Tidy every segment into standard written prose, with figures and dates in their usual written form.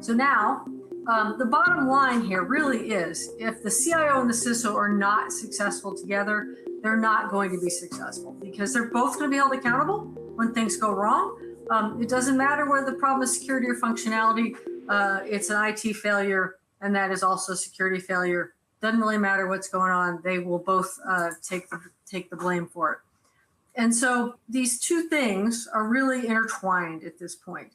So now, the bottom line here really is, if the CIO and the CISO are not successful together, they're not going to be successful, because they're both going to be held accountable when things go wrong. It doesn't matter whether the problem is security or functionality. It's an IT failure, and that is also a security failure. Doesn't really matter what's going on. They will both take the blame for it. And so these two things are really intertwined at this point.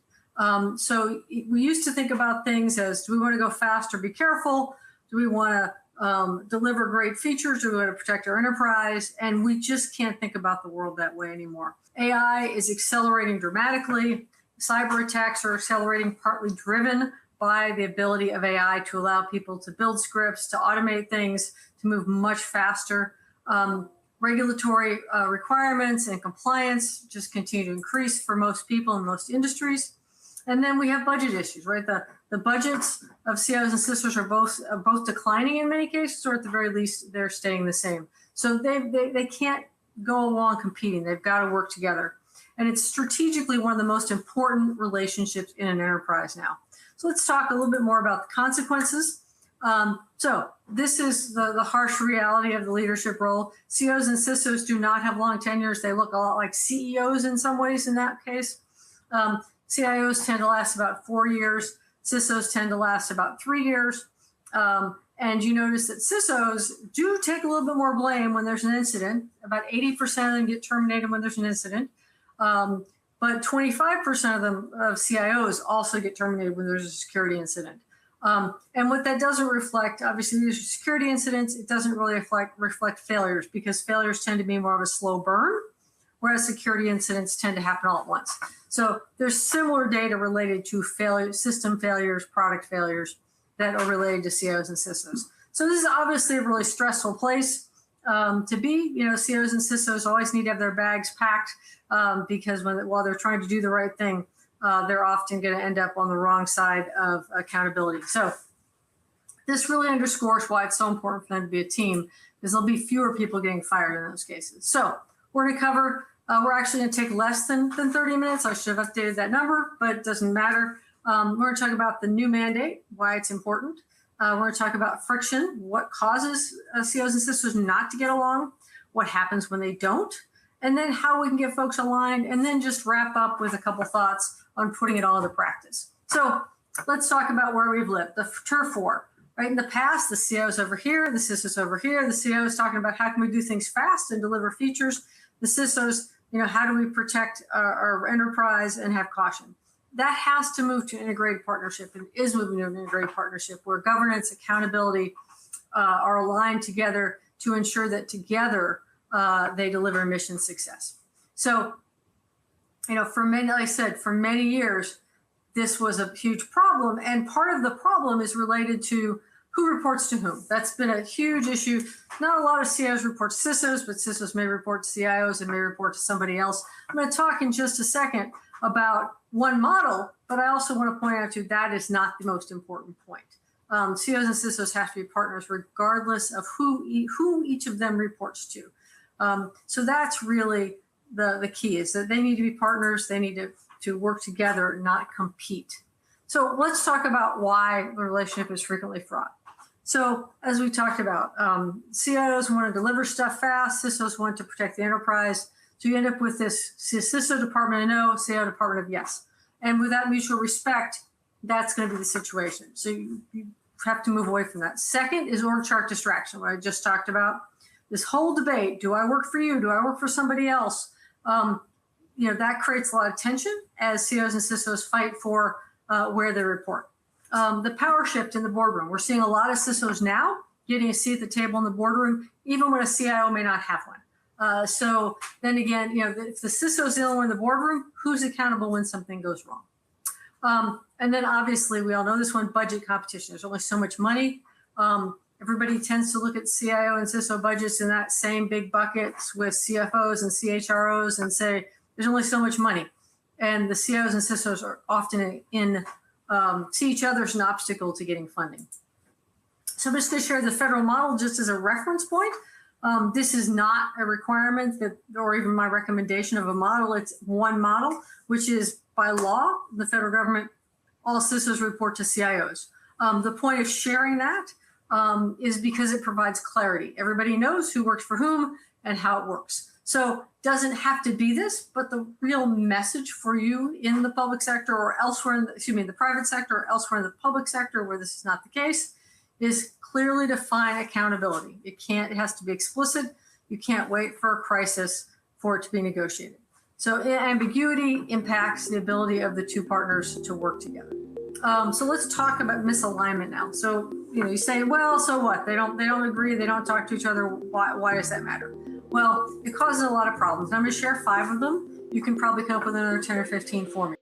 So we used to think about things as, do we want to go fast or be careful? Do we want to deliver great features? Do we want to protect our enterprise? And we just can't think about the world that way anymore. AI is accelerating dramatically. Cyber attacks are accelerating, partly driven by the ability of AI to allow people to build scripts, to automate things, to move much faster. Regulatory requirements and compliance just continue to increase for most people in most industries. And then we have budget issues, right? The budgets of CIOs and CISOs are both declining in many cases, or at the very least, they're staying the same. So they can't go along competing. They've got to work together. And it's strategically one of the most important relationships in an enterprise now. So let's talk a little bit more about the consequences. So this is the harsh reality of the leadership role. CIOs and CISOs do not have long tenures. They look a lot like CEOs in some ways in that case. CIOs tend to last about 4 years. CISOs tend to last about 3 years. And you notice that CISOs do take a little bit more blame when there's an incident. About 80% of them get terminated when there's an incident. But 25% of them, of CIOs, also get terminated when there's a security incident. And what that doesn't reflect, obviously, these are security incidents. It doesn't really reflect failures, because failures tend to be more of a slow burn, whereas security incidents tend to happen all at once. So there's similar data related to system failures, product failures that are related to CIOs and CISOs. So this is obviously a really stressful place to be. You know, CIOs and CISOs always need to have their bags packed because while they're trying to do the right thing, they're often going to end up on the wrong side of accountability. So this really underscores why it's so important for them to be a team, because there'll be fewer people getting fired in those cases. So we're going to cover, we're actually going to take less than 30 minutes. I should have updated that number, but it doesn't matter. We're going to talk about the new mandate, why it's important. We're going to talk about friction, what causes CIOs and CISOs not to get along, what happens when they don't, and then how we can get folks aligned, and then just wrap up with a couple thoughts on putting it all into practice. So let's talk about where we've lived, the turf war. Right, in the past, the CIO's over here, the CISO's over here. The CIO is talking about how can we do things fast and deliver features. The CISO's, you know, how do we protect our enterprise and have caution? That has to move to an integrated partnership, and is moving to an integrated partnership where governance, accountability are aligned together to ensure that together they deliver mission success. So, you know, for many, like I said, for many years, this was a huge problem. And part of the problem is related to who reports to whom. That's been a huge issue. Not a lot of CIOs report to CISOs, but CISOs may report to CIOs and may report to somebody else. I'm going to talk in just a second about one model, but I also want to point out to you that is not the most important point. CIOs and CISOs have to be partners regardless of who each of them reports to. So that's really the key, is that they need to be partners. They need to work together, not compete. So let's talk about why the relationship is frequently fraught. So as we talked about, CIOs want to deliver stuff fast, CISOs want to protect the enterprise. So you end up with this CISO department of no, CIO department of yes. And without mutual respect, that's going to be the situation. So you have to move away from that. Second is org chart distraction, what I just talked about. This whole debate, do I work for you? Do I work for somebody else? You know, that creates a lot of tension as CIOs and CISOs fight for where they report. The power shift in the boardroom. We're seeing a lot of CISOs now getting a seat at the table in the boardroom, even when a CIO may not have one. So then again, you know, if the CISO is the only one in the boardroom, who's accountable when something goes wrong? And then obviously, we all know this one, budget competition. There's only so much money. Everybody tends to look at CIO and CISO budgets in that same big buckets with CFOs and CHROs and say, there's only so much money. And the CIOs and CISOs are often see each other as an obstacle to getting funding. So I'm just going to share the federal model just as a reference point. This is not a requirement that, or even my recommendation of a model. It's one model, which is by law, the federal government all CISOs report to CIOs. The point of sharing that is because it provides clarity. Everybody knows who works for whom and how it works. So doesn't have to be this, but the real message for you in the public sector or elsewhere, in the private sector or elsewhere in the public sector where this is not the case, is clearly define accountability. It has to be explicit. You can't wait for a crisis for it to be negotiated. So ambiguity impacts the ability of the two partners to work together. So let's talk about misalignment now. So you say, well, so what? They don't agree. They don't talk to each other. Why does that matter? Well, it causes a lot of problems. I'm going to share 5 of them. You can probably come up with another 10 or 15 for me.